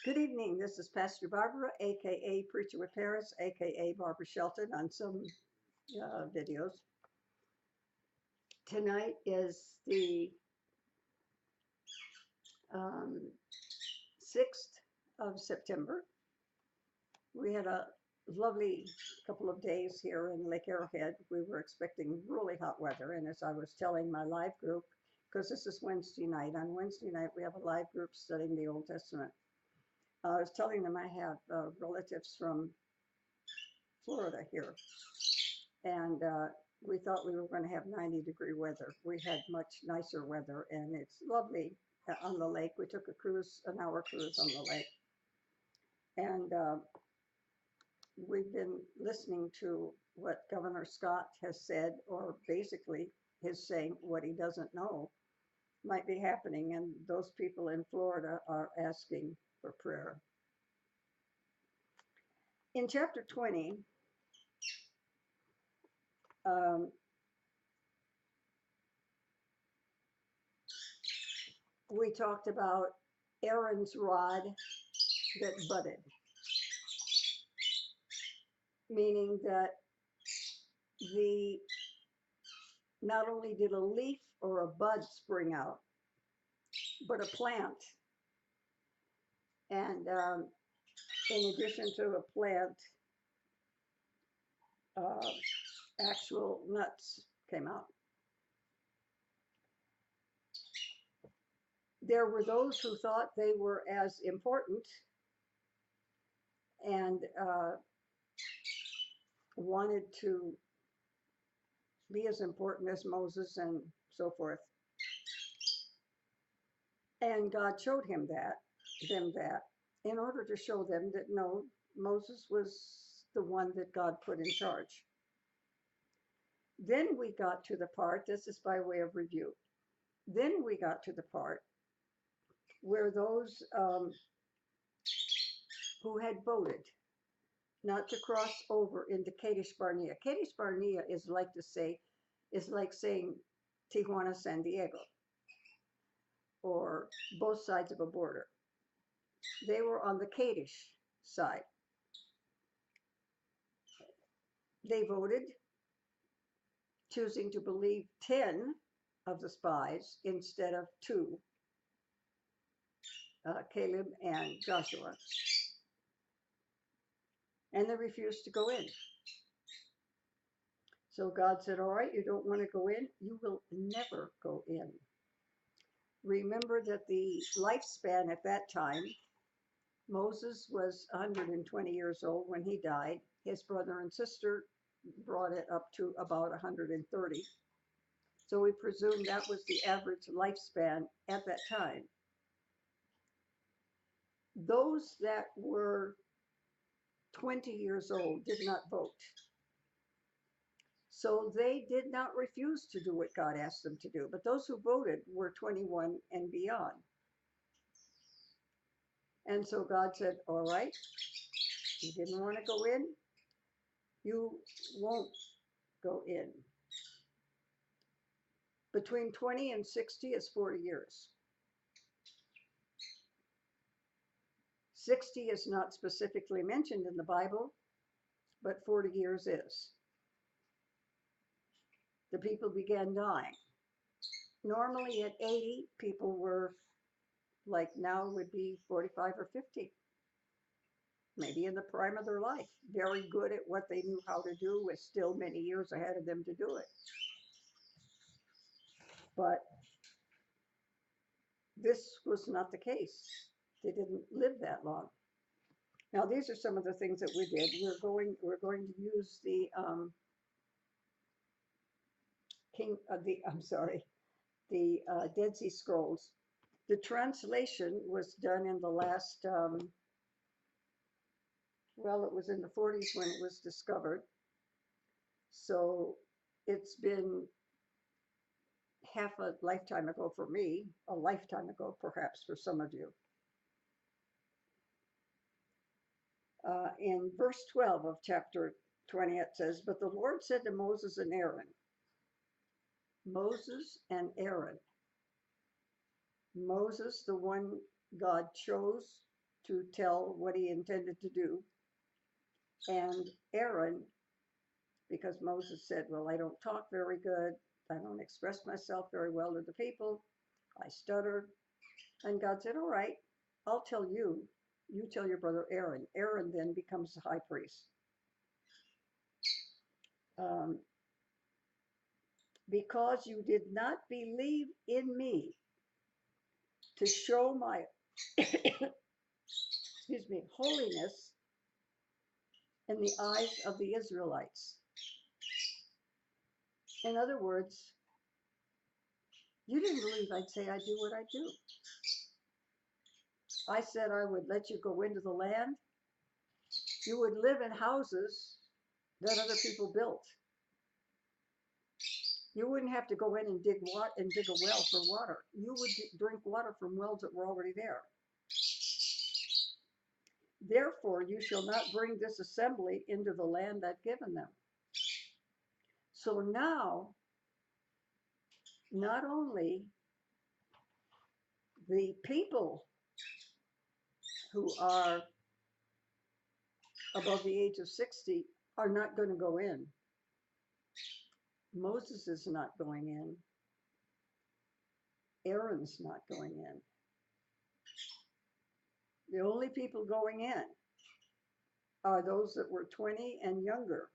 Good evening. This is Pastor Barbara, aka Preacher with Paris, aka Barbara Shelton on some videos. Tonight is the 6th of September. We had a lovely couple of days here in Lake Arrowhead. We were expecting really hot weather, and as I was telling my live group, because this is Wednesday night, on Wednesday night we have a live group studying the Old Testament. I was telling them I have relatives from Florida here, and we thought we were going to have 90-degree weather. We had much nicer weather, and it's lovely on the lake. We took a cruise, an hour cruise on the lake, and we've been listening to what Governor Scott has said, or basically his saying what he doesn't know might be happening, and those people in Florida are asking for prayer. In chapter 20, we talked about Aaron's rod that budded, meaning that not only did a leaf or a bud spring out, but a plant. And in addition to a plant, actual nuts came out. There were those who thought they were as important and wanted to be as important as Moses and so forth. And God showed them that, in order to show them that no, Moses was the one that God put in charge. Then we got to the part, this is by way of review, then we got to the part where those who had voted not to cross over into Kadesh Barnea. Kadesh Barnea is like saying Tijuana, San Diego, or both sides of a border. They were on the Kadesh side. They voted, choosing to believe 10 of the spies instead of 2, Caleb and Joshua. And they refused to go in. So God said, all right, you don't want to go in? You will never go in. Remember that the lifespan at that time, Moses was 120 years old when he died. His brother and sister brought it up to about 130. So we presume that was the average lifespan at that time. Those that were 20 years old did not vote. So they did not refuse to do what God asked them to do. But those who voted were 21 and beyond. And so God said, all right, you didn't want to go in, you won't go in. Between 20 and 60 is 40 years. 60 is not specifically mentioned in the Bible, but 40 years is. The people began dying. Normally at 80, people were, like now would be 45 or 50. Maybe in the prime of their life. Very good at what they knew how to do, with still many years ahead of them to do it. But this was not the case. They didn't live that long. Now, these are some of the things that we did. We're going to use the Dead Sea Scrolls. The translation was done in the last, well, it was in the 40s when it was discovered. So it's been half a lifetime ago for me, a lifetime ago perhaps for some of you. In verse 12 of chapter 20, it says, but the Lord said to Moses and Aaron, Moses and Aaron. Moses, the one God chose to tell what he intended to do. And Aaron, because Moses said, well, I don't talk very good, I don't express myself very well to the people, I stutter. And God said, all right, I'll tell you. You tell your brother Aaron. Aaron then becomes the high priest. Because you did not believe in me to show my excuse me, holiness in the eyes of the Israelites. In other words, you didn't believe I'd say I'd do what I do. I said I would let you go into the land. You would live in houses that other people built. You wouldn't have to go in and dig a well for water. You would drink water from wells that were already there. Therefore, you shall not bring this assembly into the land I've given them. So now, not only the people who are above the age of 60 are not going to go in. Moses is not going in. Aaron's not going in. The only people going in are those that were 20 and younger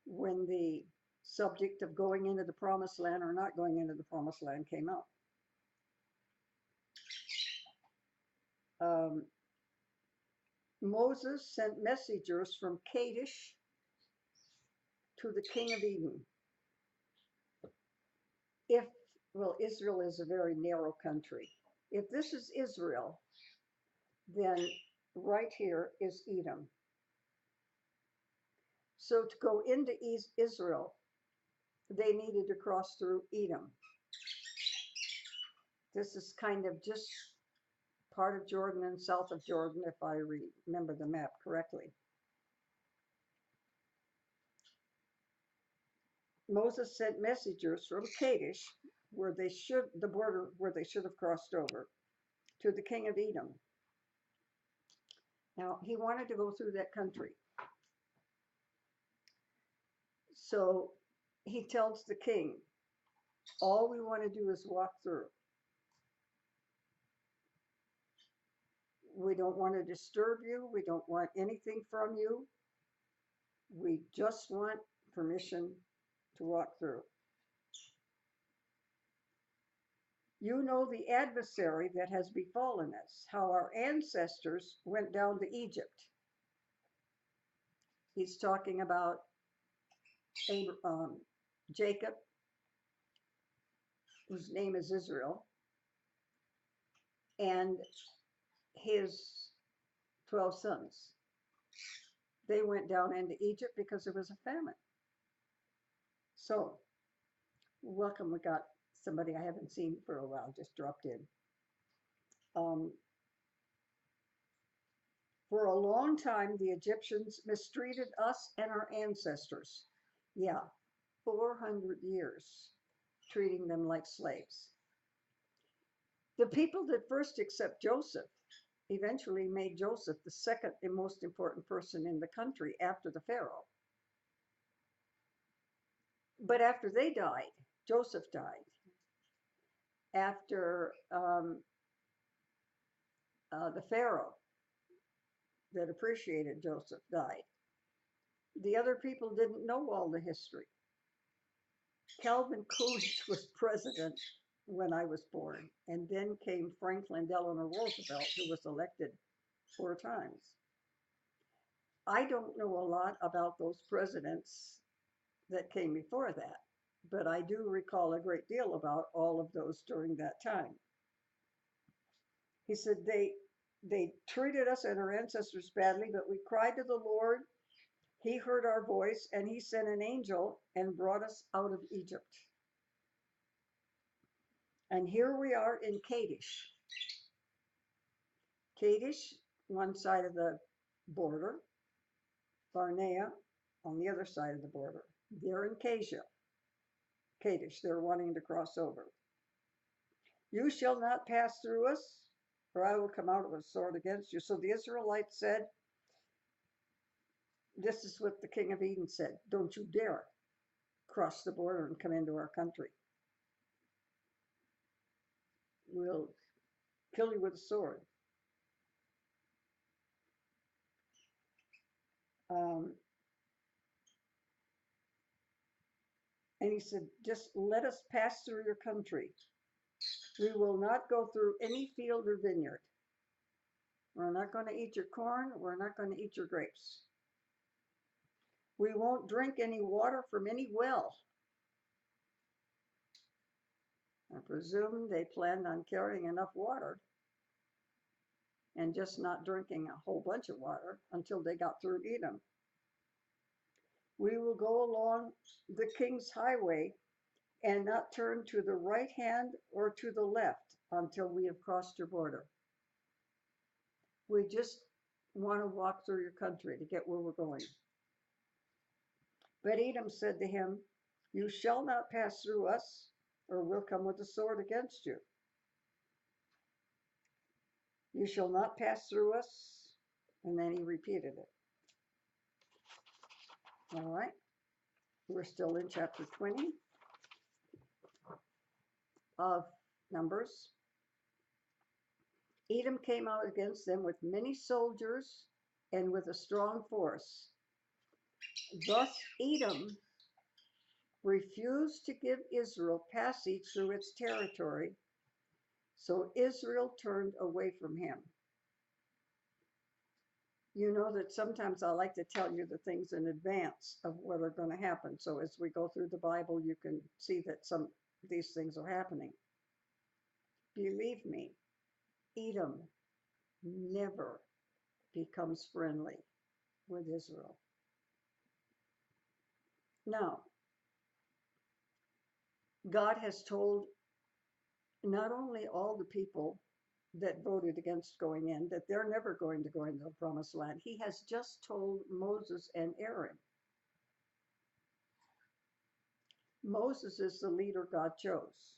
when the subject of going into the promised land or not going into the promised land came up. Moses sent messengers from Kadesh to the king of Eden. Israel is a very narrow country. If this is Israel, then right here is Edom. So to go into Israel, they needed to cross through Edom. This is kind of just part of Jordan and south of Jordan, if I remember the map correctly. Moses sent messengers from Kadesh, the border where they should have crossed over, to the king of Edom. Now, he wanted to go through that country. So he tells the king, all we want to do is walk through. We don't want to disturb you. We don't want anything from you. We just want permission to walk through. You know the adversary that has befallen us, how our ancestors went down to Egypt. He's talking about Jacob, whose name is Israel, and his 12 sons. They went down into Egypt because there was a famine. So, welcome. We got somebody I haven't seen for a while, just dropped in. For a long time, the Egyptians mistreated us and our ancestors. Yeah, 400 years, treating them like slaves. The people that first accept Joseph eventually made Joseph the second and most important person in the country after the Pharaoh. But after they died, Joseph died. After the Pharaoh that appreciated Joseph died, the other people didn't know all the history. Calvin Coolidge was president when I was born, and then came Franklin Delano Roosevelt, who was elected 4 times. I don't know a lot about those presidents that came before that, but I do recall a great deal about all of those during that time. He said they treated us and our ancestors badly, but we cried to the Lord. He heard our voice, and he sent an angel and brought us out of Egypt. And here we are in Kadesh. Kadesh, one side of the border, Barnea on the other side of the border. They're in Kadesh, they're wanting to cross over. You shall not pass through us. or I will come out with a sword against you. So the Israelites said, this is what the king of Eden said, don't you dare cross the border and come into our country. We'll kill you with a sword. Um, and he said, just let us pass through your country. We will not go through any field or vineyard. We're not going to eat your corn. We're not going to eat your grapes. We won't drink any water from any well. I presume they planned on carrying enough water and just not drinking a whole bunch of water until they got through Edom. We will go along the king's highway and not turn to the right hand or to the left until we have crossed your border. We just want to walk through your country to get where we're going. But Edom said to him, you shall not pass through us, or we'll come with a sword against you. You shall not pass through us. And then he repeated it. All right. We're still in chapter 20 of Numbers. Edom came out against them with many soldiers and with a strong force. Thus Edom refused to give Israel passage through its territory, so Israel turned away from him. You know that sometimes I like to tell you the things in advance of what are going to happen. So as we go through the Bible, you can see that some of these things are happening. Believe me, Edom never becomes friendly with Israel. Now, God has told not only all the people that voted against going in that they're never going to go into the promised land. He has just told Moses and Aaron. Moses is the leader God chose.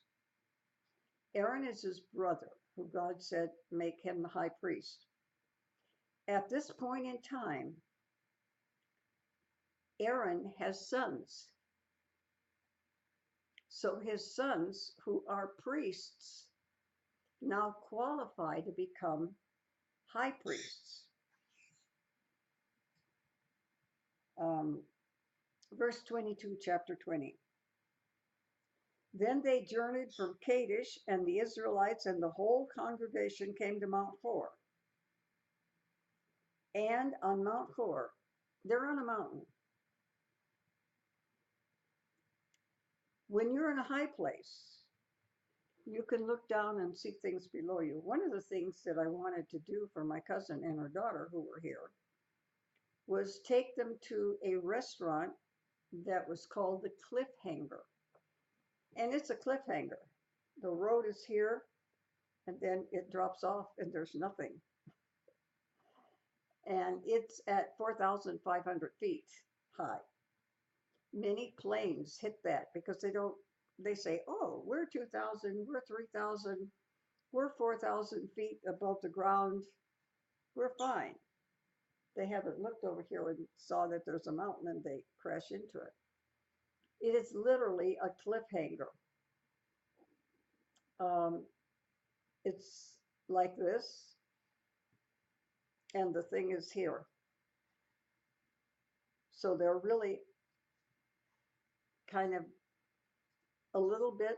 Aaron is his brother, who God said, make him the high priest. At this point in time, Aaron has sons. So his sons, who are priests, now qualify to become high priests. Verse 22, chapter 20. Then they journeyed from Kadesh, and the Israelites and the whole congregation came to Mount Hor. And on Mount Hor, they're on a mountain. When you're in a high place, you can look down and see things below you. One of the things that I wanted to do for my cousin and her daughter who were here was take them to a restaurant that was called the Cliffhanger. And it's a cliffhanger. The road is here, and then it drops off, and there's nothing. And it's at 4,500 feet high. Many planes hit that because they say, oh, we're 2,000, we're 3,000, we're 4,000 feet above the ground, we're fine. They haven't looked over here and saw that there's a mountain and they crash into it. It is literally a cliffhanger. It's like this, and the thing is here. So they're really kind of a little bit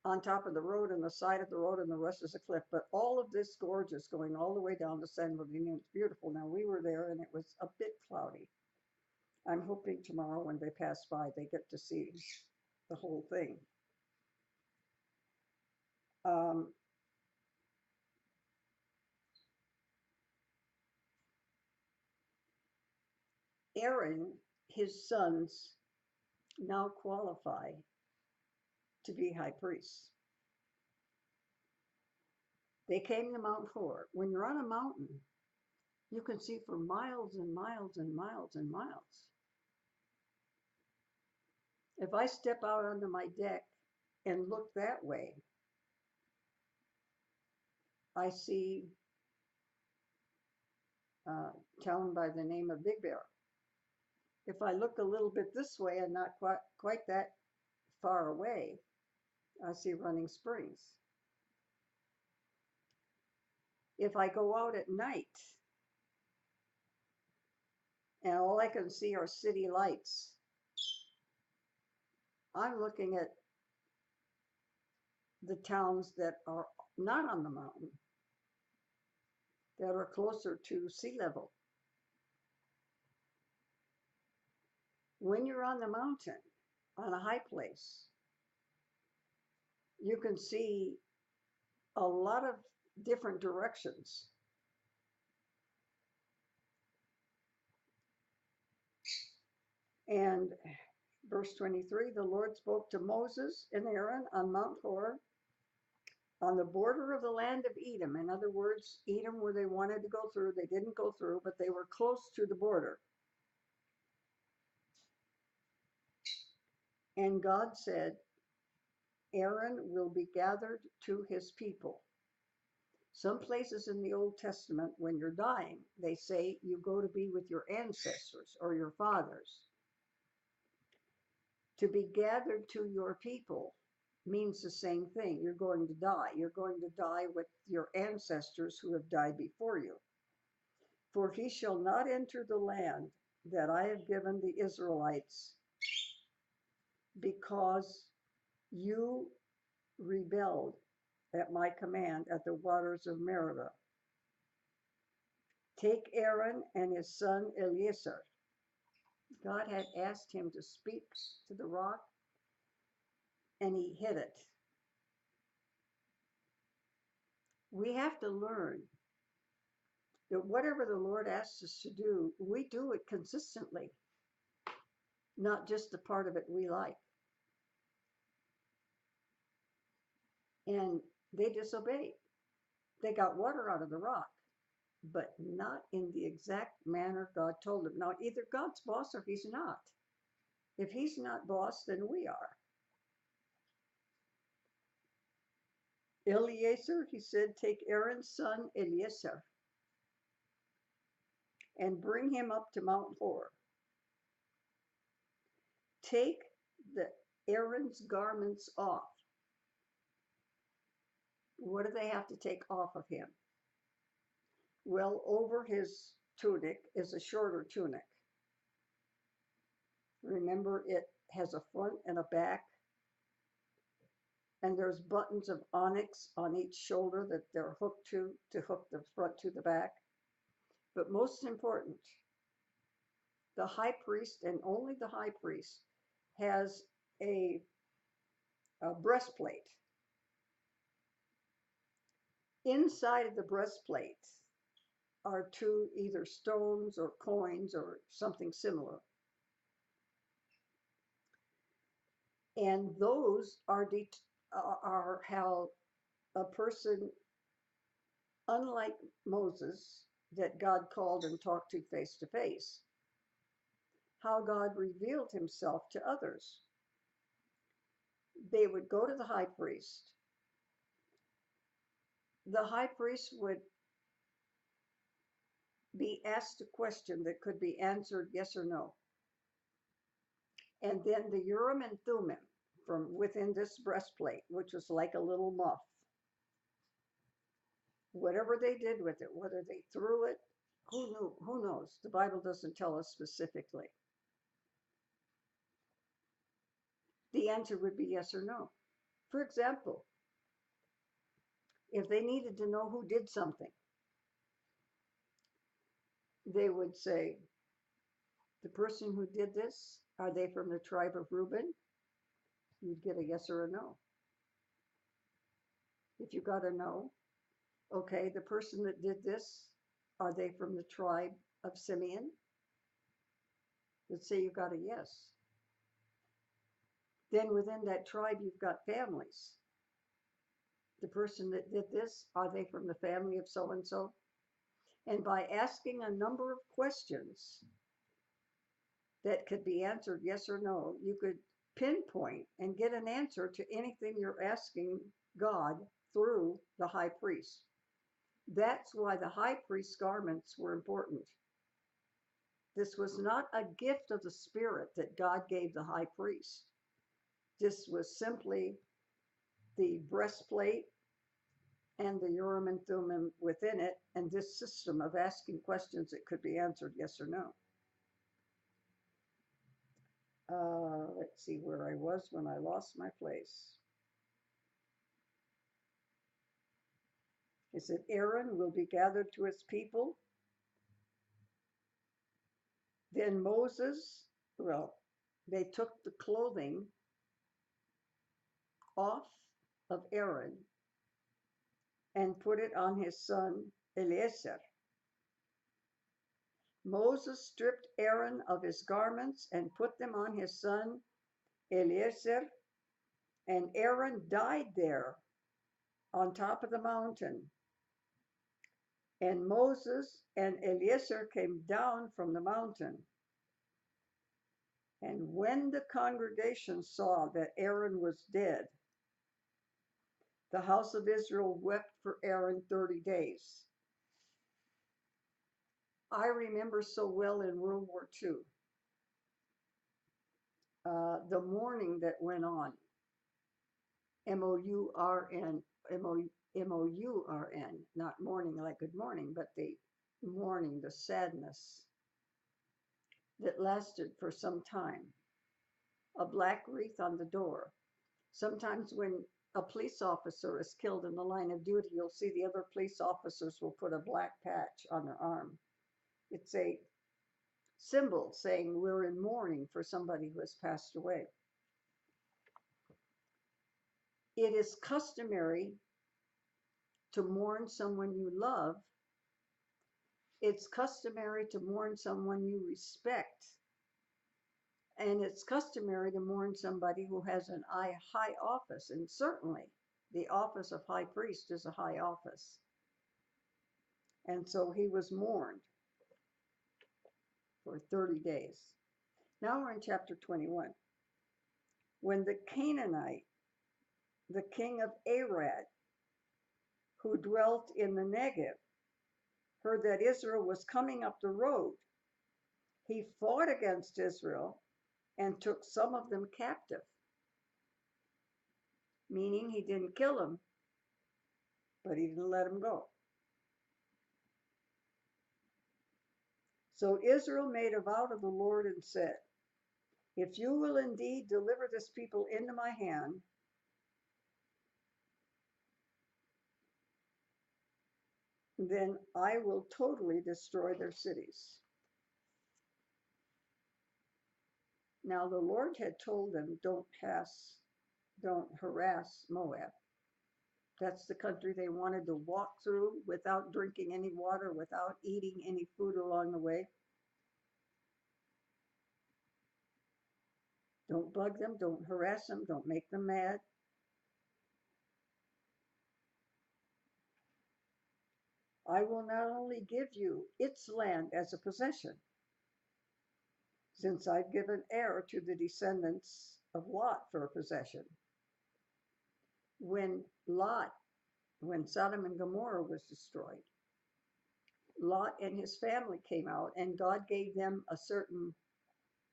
on top of the road and the side of the road, and the rest is a cliff. But all of this gorgeous going all the way down to San Bernardino. It's beautiful. Now, we were there and it was a bit cloudy. I'm hoping tomorrow when they pass by, they get to see the whole thing. Aaron, his sons, now qualify to be high priests. They came to Mount Hor. When you're on a mountain, you can see for miles and miles and miles and miles. If I step out onto my deck and look that way, I see a town by the name of Big Bear. If I look a little bit this way and not quite that far away, I see Running Springs. If I go out at night and all I can see are city lights, I'm looking at the towns that are not on the mountain, that are closer to sea level. When you're on the mountain, on a high place, you can see a lot of different directions. And verse 23, the Lord spoke to Moses and Aaron on Mount Hor, on the border of the land of Edom. In other words, Edom, where they wanted to go through, they didn't go through, but they were close to the border. And God said, Aaron will be gathered to his people. Some places in the Old Testament, when you're dying, they say you go to be with your ancestors or your fathers. To be gathered to your people means the same thing. You're going to die. You're going to die with your ancestors who have died before you. For he shall not enter the land that I have given the Israelites, because you rebelled at my command at the waters of Meribah. Take Aaron and his son Eleazar. God had asked him to speak to the rock, and he hid it. We have to learn that whatever the Lord asks us to do, we do it consistently, not just the part of it we like. And they disobeyed. They got water out of the rock, but not in the exact manner God told them. Now, either God's boss or he's not. If he's not boss, then we are. Eleazar, he said, take Aaron's son Eleazar and bring him up to Mount Hor. Take the Aaron's garments off. What do they have to take off of him? Well, over his tunic is a shorter tunic. Remember, it has a front and a back, and there's buttons of onyx on each shoulder that they're hooked to hook the front to the back. But most important, the high priest, and only the high priest, has a breastplate. Inside of the breastplate are two either stones or coins or something similar. And those are how a person, unlike Moses, that God called and talked to face, how God revealed himself to others. They would go to the high priest. The high priest would be asked a question that could be answered yes or no. And then the Urim and Thummim from within this breastplate, which was like a little muff, whatever they did with it, whether they threw it, who knew? Who knows? The Bible doesn't tell us specifically. The answer would be yes or no. For example, if they needed to know who did something, they would say, the person who did this, are they from the tribe of Reuben? You'd get a yes or a no. If you got a no, okay, the person that did this, are they from the tribe of Simeon? Let's say you got a yes. Then within that tribe, you've got families. The person that did this, are they from the family of so-and-so? And by asking a number of questions that could be answered yes or no, you could pinpoint and get an answer to anything you're asking God through the high priest. That's why the high priest's garments were important. This was not a gift of the Spirit that God gave the high priest. This was simply the breastplate and the Urim and Thummim within it, and this system of asking questions that could be answered yes or no. Let's see where I was when I lost my place. It said, Aaron will be gathered to his people. Then Moses, they took the clothing off of Aaron and put it on his son Eleazar. Moses stripped Aaron of his garments and put them on his son Eleazar, and Aaron died there on top of the mountain. And Moses and Eleazar came down from the mountain. And when the congregation saw that Aaron was dead, the house of Israel wept for Aaron 30 days. I remember so well in World War II, the mourning that went on, M-O-U-R-N, M-O-U-R-N, not mourning like good morning, but the mourning, the sadness that lasted for some time. A black wreath on the door. Sometimes when a police officer is killed in the line of duty, you'll see the other police officers will put a black patch on their arm. It's a symbol saying we're in mourning for somebody who has passed away. It is customary to mourn someone you love. It's customary to mourn someone you respect. And it's customary to mourn somebody who has an high office. And certainly the office of high priest is a high office. And so he was mourned for 30 days. Now we're in chapter 21. When the Canaanite, the king of Arad, who dwelt in the Negev, heard that Israel was coming up the road, he fought against Israel and took some of them captive, meaning he didn't kill them, but he didn't let them go. So Israel made a vow to the Lord and said, if you will indeed deliver this people into my hand, then I will totally destroy their cities. Now the Lord had told them, don't harass Moab. That's the country they wanted to walk through without drinking any water, without eating any food along the way. Don't bug them, don't harass them, don't make them mad. I will not only give you its land as a possession, since I've given heir to the descendants of Lot for a possession. When Sodom and Gomorrah was destroyed, Lot and his family came out, and God gave them a certain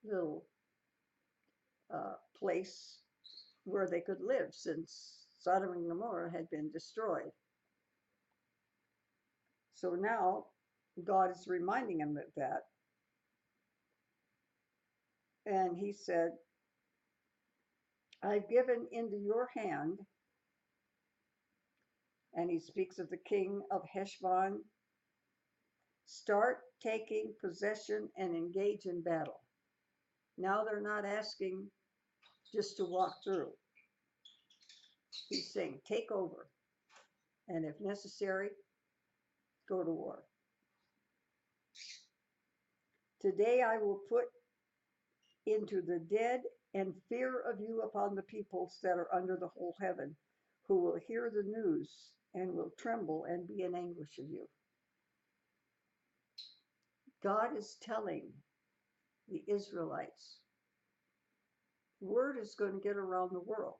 little place where they could live, since Sodom and Gomorrah had been destroyed. So now God is reminding him of that. And he said, I've given into your hand, and he speaks of the king of Heshbon, start taking possession and engage in battle. Now they're not asking just to walk through. He's saying, take over. And if necessary, go to war. Today I will put into the dead and fear of you upon the peoples that are under the whole heaven, who will hear the news and will tremble and be in anguish of you. God is telling the Israelites, word is going to get around the world.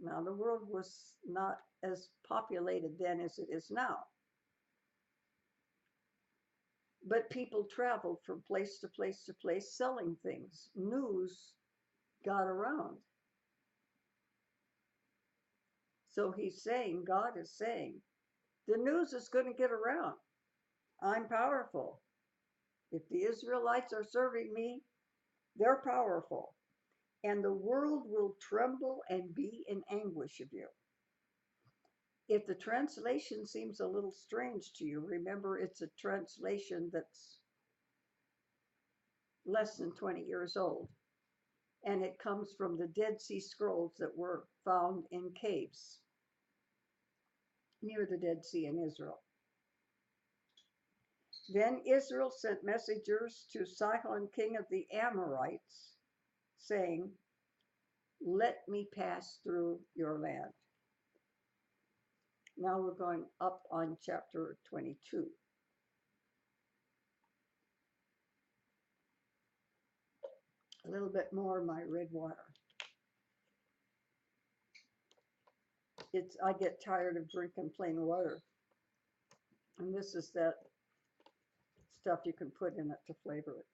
Now, the world was not as populated then as it is now. But people traveled from place to place to place selling things. News got around. So he's saying, God is saying, the news is going to get around. I'm powerful. If the Israelites are serving me, they're powerful. And the world will tremble and be in anguish of you. If the translation seems a little strange to you, remember it's a translation that's less than 20 years old. And it comes from the Dead Sea Scrolls that were found in caves near the Dead Sea in Israel. Then Israel sent messengers to Sihon, king of the Amorites, saying, let me pass through your land. Now we're going up on chapter 22. A little bit more of my red water. I get tired of drinking plain water. And this is that stuff you can put in it to flavor it.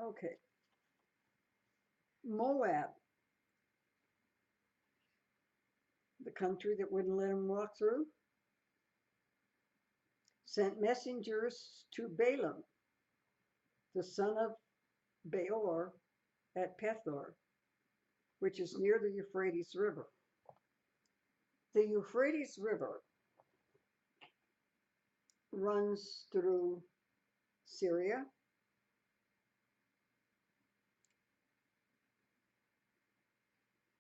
Okay. Moab, the country that wouldn't let him walk through, sent messengers to Balaam, the son of Beor, at Pethor, which is near the Euphrates River. The Euphrates River runs through Syria,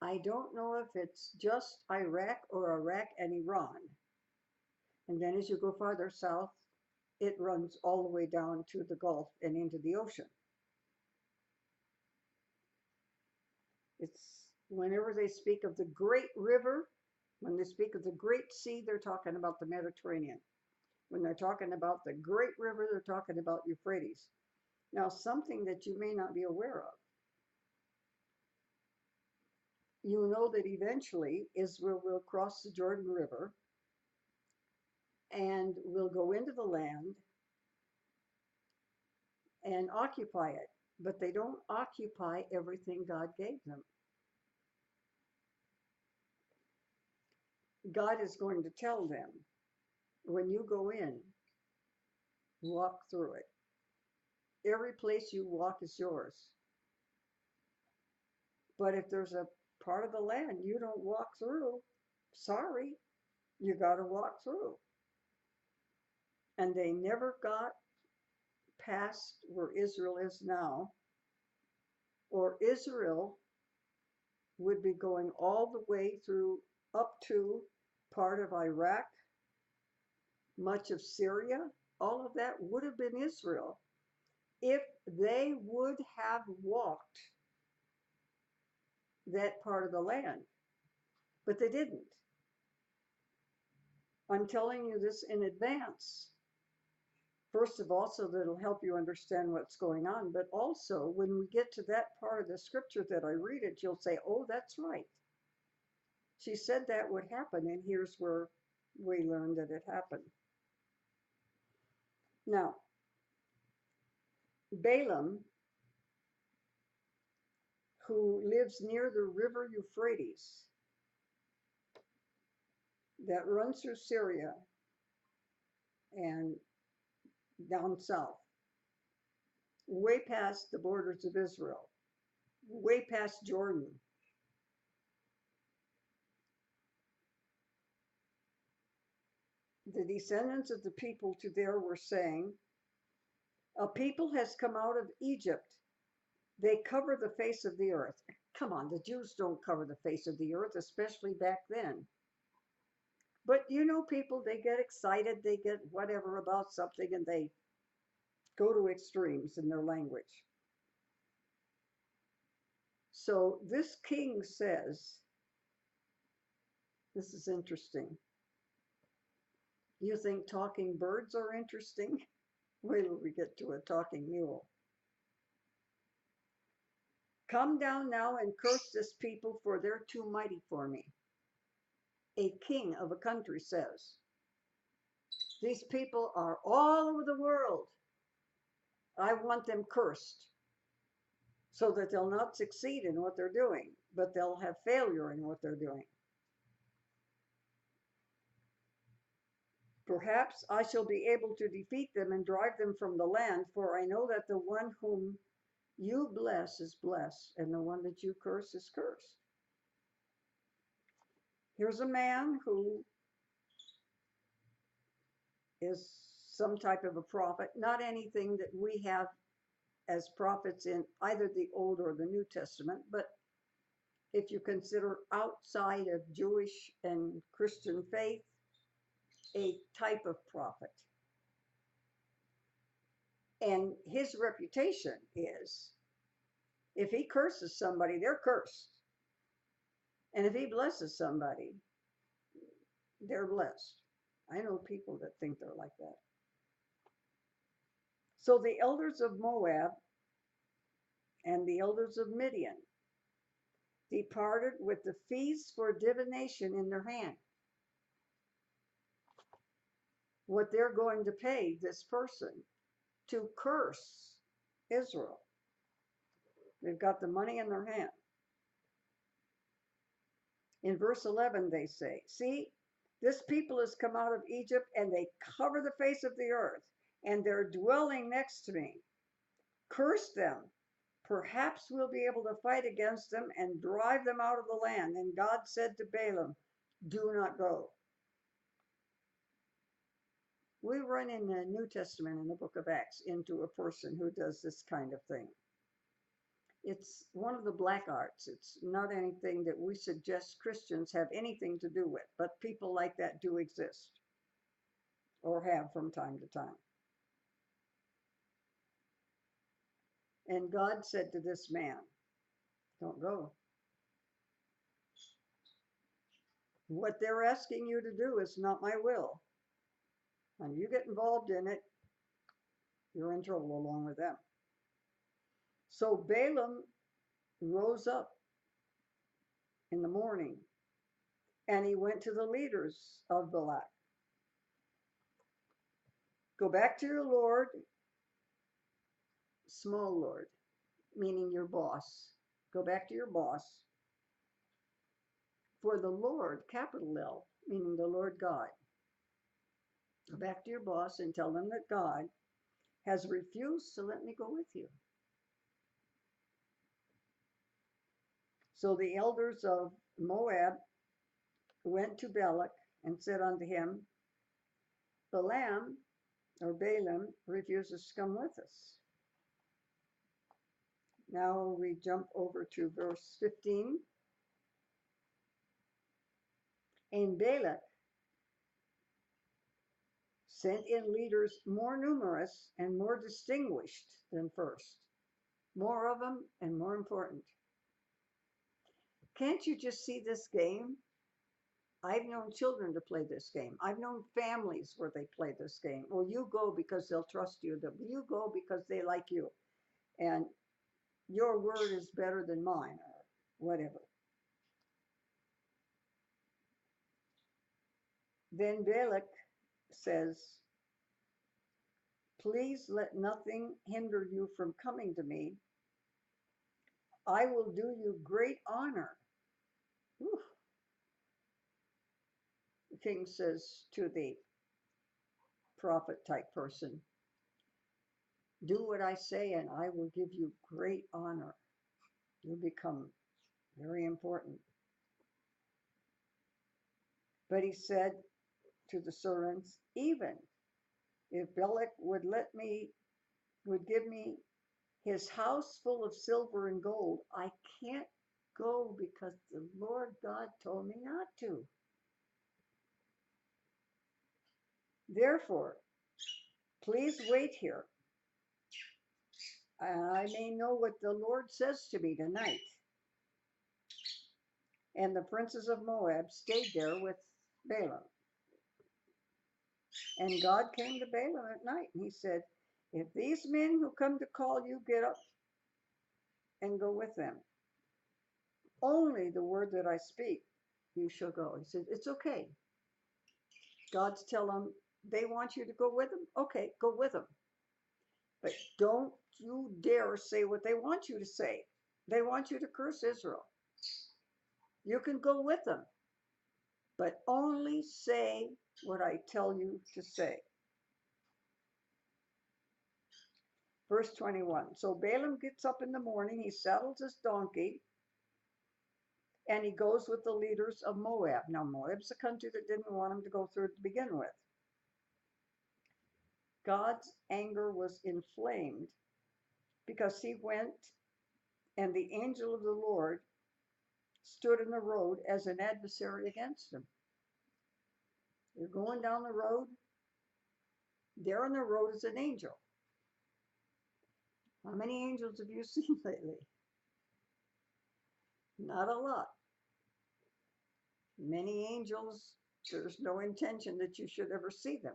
I don't know if it's just Iraq or Iraq and Iran. And then as you go farther south, it runs all the way down to the Gulf and into the ocean. It's whenever they speak of the Great River, when they speak of the Great Sea, they're talking about the Mediterranean. When they're talking about the Great River, they're talking about Euphrates. Now, something that you may not be aware of. You know that eventually Israel will cross the Jordan River and will go into the land and occupy it. But they don't occupy everything God gave them. God is going to tell them, when you go in, walk through it. Every place you walk is yours. But if there's a part of the land you don't walk through, sorry, you got to walk through. And they never got past where Israel is now, or Israel would be going all the way through up to part of Iraq, much of Syria. All of that would have been Israel if they would have walked that part of the land. But they didn't. I'm telling you this in advance. First of all, so that it'll help you understand what's going on. But also, when we get to that part of the scripture that I read it, you'll say, oh, that's right. She said that would happen, and here's where we learned that it happened. Now, Balaam, who lives near the river Euphrates that runs through Syria and down south, way past the borders of Israel, way past Jordan. The descendants of the people to there were saying, a people has come out of Egypt. They cover the face of the earth. Come on, the Jews don't cover the face of the earth, especially back then. But you know, people, they get excited, they get whatever about something, and they go to extremes in their language. So this king says, this is interesting. You think talking birds are interesting? Wait till we get to a talking mule. Come down now and curse this people, for they're too mighty for me. A king of a country says, These people are all over the world. I want them cursed so that they'll not succeed in what they're doing, but they'll have failure in what they're doing. Perhaps I shall be able to defeat them and drive them from the land, for I know that the one whom you bless is blessed, and the one that you curse is cursed. Here's a man who is some type of a prophet, not anything that we have as prophets in either the Old or the New Testament, but if you consider outside of Jewish and Christian faith, a type of prophet. And his reputation is, if he curses somebody, they're cursed. And if he blesses somebody, they're blessed. I know people that think they're like that. So the elders of Moab and the elders of Midian departed with the fees for divination in their hand. What they're going to pay this person to curse Israel. They've got the money in their hand. In verse 11, they say, see, this people has come out of Egypt and they cover the face of the earth, and they're dwelling next to me. Curse them. Perhaps we'll be able to fight against them and drive them out of the land. And God said to Balaam, do not go. We run in the New Testament in the book of Acts into a person who does this kind of thing. It's one of the black arts. It's not anything that we suggest Christians have anything to do with, but people like that do exist or have from time to time. And God said to this man, don't go. What they're asking you to do is not my will. And you get involved in it, you're in trouble along with them. So Balaam rose up in the morning and he went to the leaders of Balak. Go back to your Lord, small Lord, meaning your boss. Go back to your boss. For the Lord, capital L, meaning the Lord God. Go back to your boss and tell them that God has refused to let me go with you. So the elders of Moab went to Balak and said unto him, Balaam refuses to come with us. Now we jump over to verse 15. And Balak sent in leaders more numerous and more distinguished than first. More of them and more important. Can't you just see this game? I've known children to play this game. I've known families where they play this game. Well, you go because they'll trust you. You go because they like you. And your word is better than mine, or whatever. Then Balak says, please let nothing hinder you from coming to me. I will do you great honor. Whew. The king says to the prophet type person, do what I say and I will give you great honor. You become very important. But he said to the servants, even if Balak would give me his house full of silver and gold, I can't go because the Lord God told me not to. Therefore, please wait here. I may know what the Lord says to me tonight. And the princes of Moab stayed there with Balaam. And God came to Balaam at night, and he said, if these men who come to call you get up and go with them, only the word that I speak, you shall go. He said, it's okay. God's telling him, They want you to go with them? Okay, go with them. But don't you dare say what they want you to say. They want you to curse Israel. You can go with them, but only say what I tell you to say. Verse 21. So Balaam gets up in the morning, he saddles his donkey, and he goes with the leaders of Moab. Now, Moab's a country that didn't want him to go through to begin with. God's anger was inflamed because he went and the angel of the Lord stood in the road as an adversary against him. You're going down the road, there on the road is an angel. How many angels have you seen lately? Not a lot. Many angels, there's no intention that you should ever see them.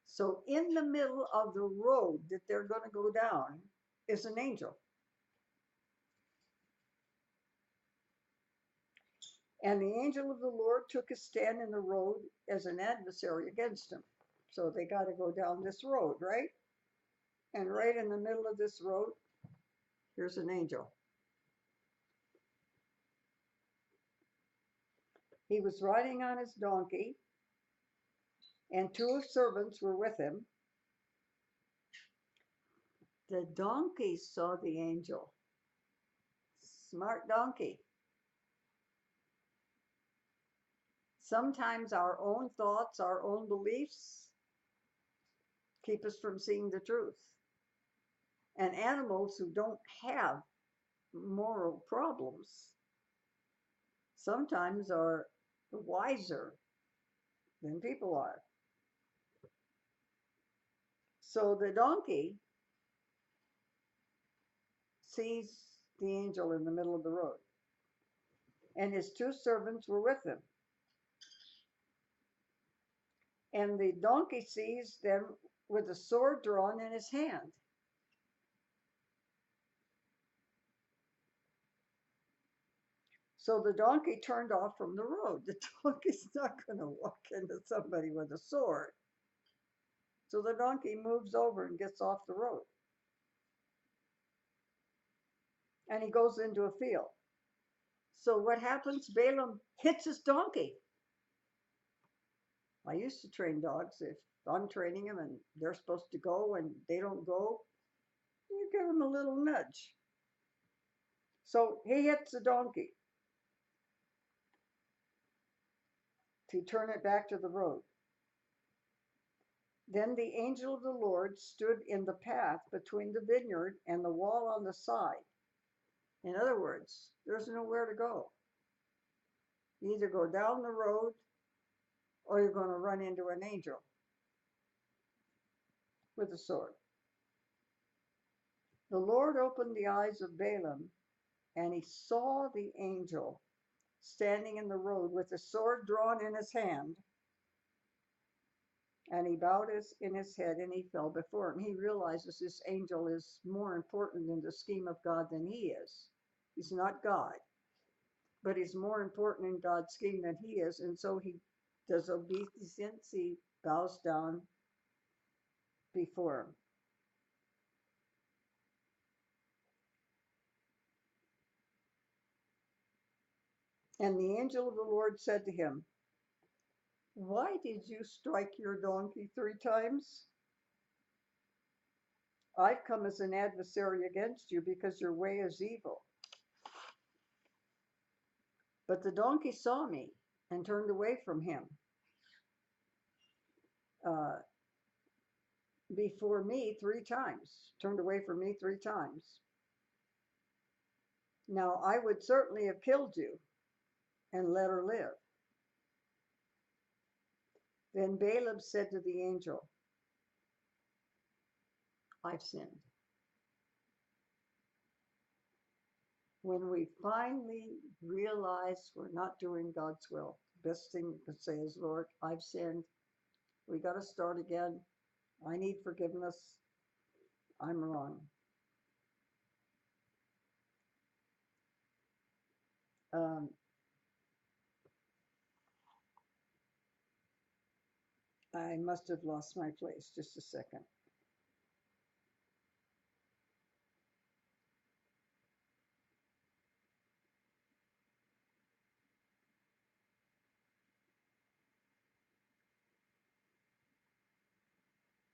So in the middle of the road that they're going to go down is an angel. And the angel of the Lord took his stand in the road as an adversary against him. So they got to go down this road, right? And right in the middle of this road, here's an angel. He was riding on his donkey, and two servants were with him. The donkey saw the angel. Smart donkey. Sometimes our own thoughts, our own beliefs keep us from seeing the truth. And animals who don't have moral problems sometimes are wiser than people are. So the donkey sees the angel in the middle of the road, and his two servants were with him. And the donkey sees them with a sword drawn in his hand. So the donkey turned off from the road. The donkey's not going to walk into somebody with a sword. So the donkey moves over and gets off the road. And he goes into a field. So what happens? Balaam hits his donkey. I used to train dogs. If I'm training them and they're supposed to go and they don't go, you give them a little nudge. So he hits the donkey to turn it back to the road. Then the angel of the Lord stood in the path between the vineyard and the wall on the side. In other words, there's nowhere to go. You either go down the road or you're going to run into an angel with a sword. The Lord opened the eyes of Balaam, and he saw the angel standing in the road with a sword drawn in his hand. And he bowed in his head and he fell before him. He realizes this angel is more important in the scheme of God than he is. He's not God, but he's more important in God's scheme than he is. And so he does obeisance. He bows down before him. And the angel of the Lord said to him, "Why did you strike your donkey 3 times? I've come as an adversary against you because your way is evil." But the donkey saw me and turned away from him before me 3 times, turned away from me 3 times. Now I would certainly have killed you and let her live. Then Balaam said to the angel, "I've sinned." When we finally realize we're not doing God's will, the best thing we can say is, "Lord, I've sinned. We got to start again. I need forgiveness. I'm wrong." Um, I must have lost my place. Just a second.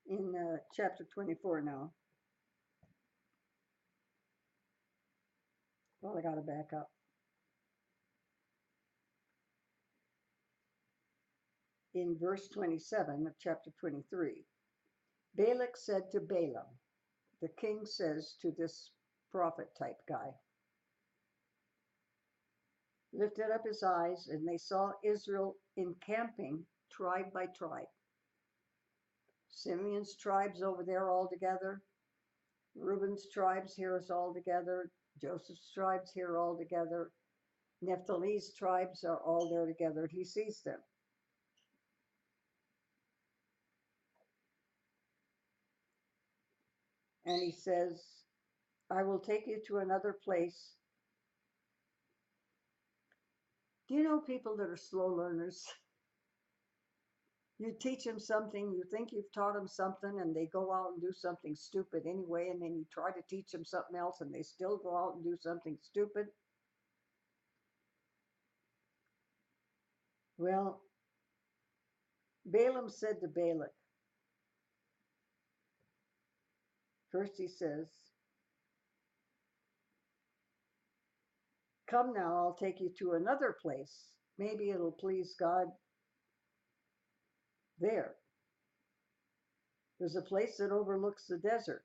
In chapter 24 now. Well, I got to back up. In verse 27 of chapter 23, Balak said to Balaam, the king says to this prophet type guy, lifted up his eyes, and they saw Israel encamping tribe by tribe. Simeon's tribes over there all together. Reuben's tribes here is all together. Joseph's tribes here all together. Naphtali's tribes are all there together. He sees them. And he says, I will take you to another place. Do you know people that are slow learners? You teach them something, you think you've taught them something, and they go out and do something stupid anyway, and then you try to teach them something else, and they still go out and do something stupid. Well, Balaam said to Balak, first he says, come now, I'll take you to another place. Maybe it'll please God there. There's a place that overlooks the desert.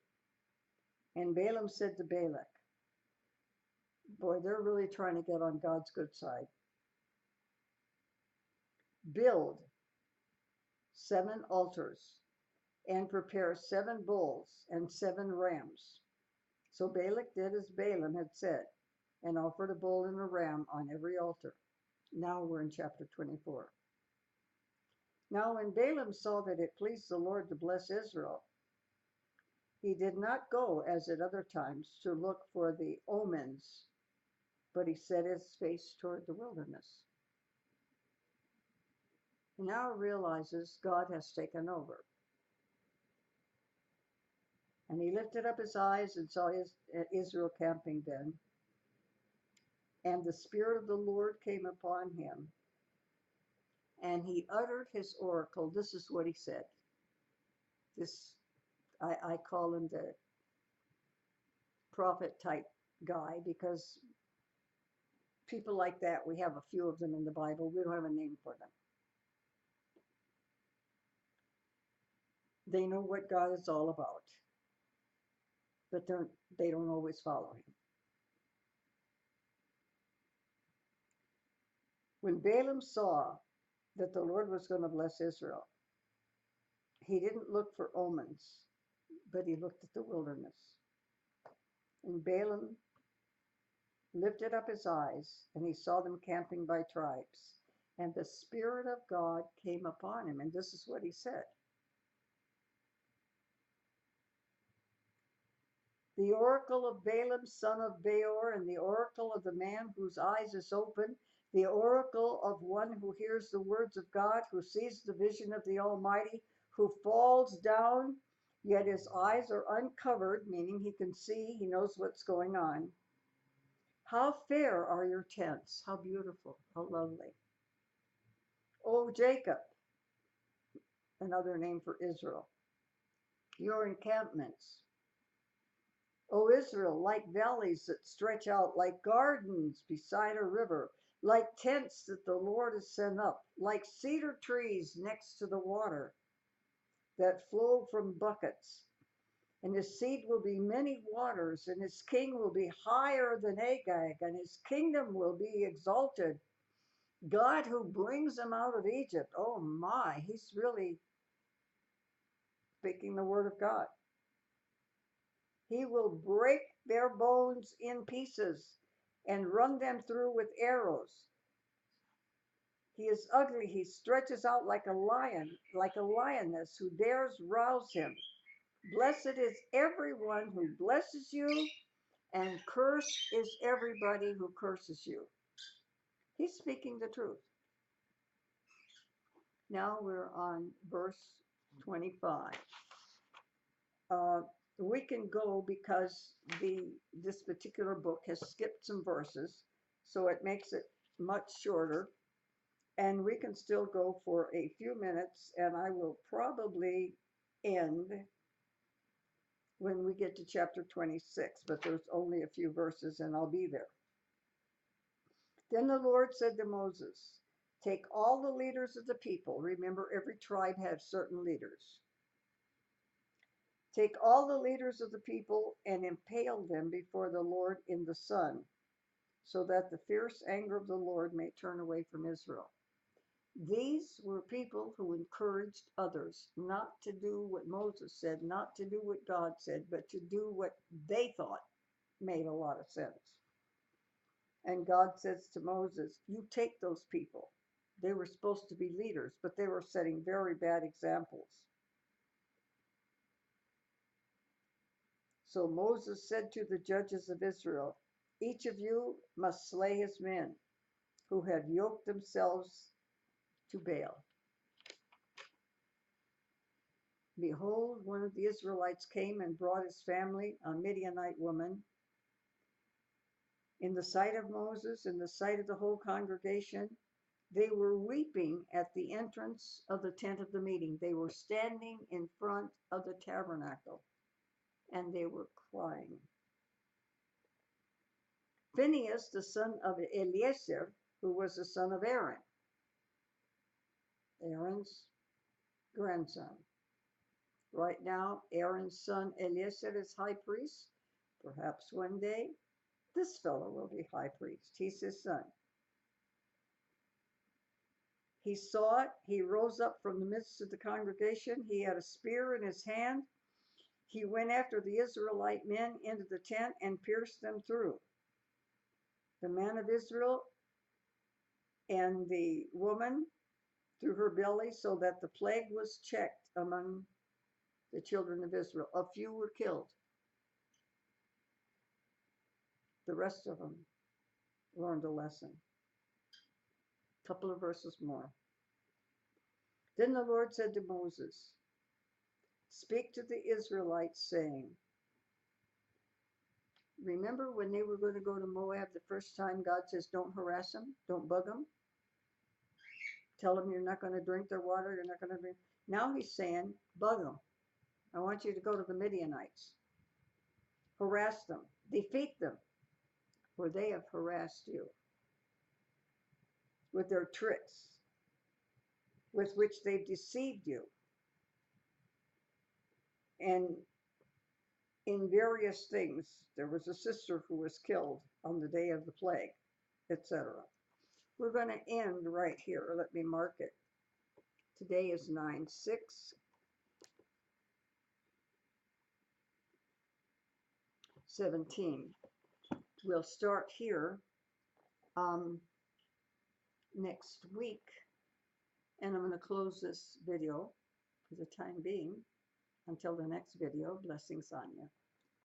And Balaam said to Balak, boy, they're really trying to get on God's good side. Build 7 altars and prepare 7 bulls and 7 rams. So Balak did as Balaam had said and offered a bull and a ram on every altar. Now we're in chapter 24. Now when Balaam saw that it pleased the Lord to bless Israel, he did not go as at other times to look for the omens, but he set his face toward the wilderness. He now realizes God has taken over. And he lifted up his eyes and saw Israel camping then. And the Spirit of the Lord came upon him. And he uttered his oracle. This is what he said. I call him the prophet type guy because people like that, we have a few of them in the Bible. We don't have a name for them. They know what God is all about, but they don't always follow him. When Balaam saw that the Lord was going to bless Israel, he didn't look for omens, but he looked at the wilderness. And Balaam lifted up his eyes, and he saw them camping by tribes. And the Spirit of God came upon him. And this is what he said. The oracle of Balaam, son of Beor, and the oracle of the man whose eyes is open, the oracle of one who hears the words of God, who sees the vision of the Almighty, who falls down, yet his eyes are uncovered, meaning he can see, he knows what's going on. How fair are your tents, how beautiful, how lovely. O Jacob, another name for Israel, your encampments. O Israel, like valleys that stretch out, like gardens beside a river, like tents that the Lord has sent up, like cedar trees next to the water that flow from buckets. And his seed will be many waters, and his king will be higher than Agag, and his kingdom will be exalted. God who brings them out of Egypt. Oh my, he's really speaking the word of God. He will break their bones in pieces and run them through with arrows. He is ugly. He stretches out like a lion, like a lioness who dares rouse him. Blessed is everyone who blesses you, and cursed is everybody who curses you. He's speaking the truth. Now we're on verse 25. Uh, we can go because this particular book has skipped some verses, so it makes it much shorter. And we can still go for a few minutes, and I will probably end when we get to chapter 26, but there's only a few verses and I'll be there. Then the Lord said to Moses, take all the leaders of the people. Remember, every tribe had certain leaders. Take all the leaders of the people and impale them before the Lord in the sun, so that the fierce anger of the Lord may turn away from Israel. These were people who encouraged others not to do what Moses said, not to do what God said, but to do what they thought made a lot of sense. And God says to Moses, you take those people. They were supposed to be leaders, but they were setting very bad examples. So Moses said to the judges of Israel, each of you must slay his men who have yoked themselves to Baal. Behold, one of the Israelites came and brought his family, a Midianite woman, in the sight of Moses, in the sight of the whole congregation. They were weeping at the entrance of the tent of the meeting. They were standing in front of the tabernacle, and they were crying. Phinehas, the son of Eleazar, who was the son of Aaron, Aaron's grandson. Right now, Aaron's son Eleazar is high priest. Perhaps one day, this fellow will be high priest. He's his son. He saw it. He rose up from the midst of the congregation. He had a spear in his hand. He went after the Israelite men into the tent and pierced them through. The man of Israel and the woman through her belly, so that the plague was checked among the children of Israel. A few were killed. The rest of them learned a lesson. A couple of verses more. Then the Lord said to Moses, speak to the Israelites, saying, remember when they were going to go to Moab the first time, God says, don't harass them, don't bug them. Tell them you're not going to drink their water, you're not going to drink. Now he's saying, bug them. I want you to go to the Midianites. Harass them, defeat them, for they have harassed you with their tricks, with which they've deceived you. And in various things, there was a sister who was killed on the day of the plague, etc. We're going to end right here. Let me mark it. Today is 9/6/17. We'll start here next week, and I'm going to close this video for the time being. Until the next video, blessings on you.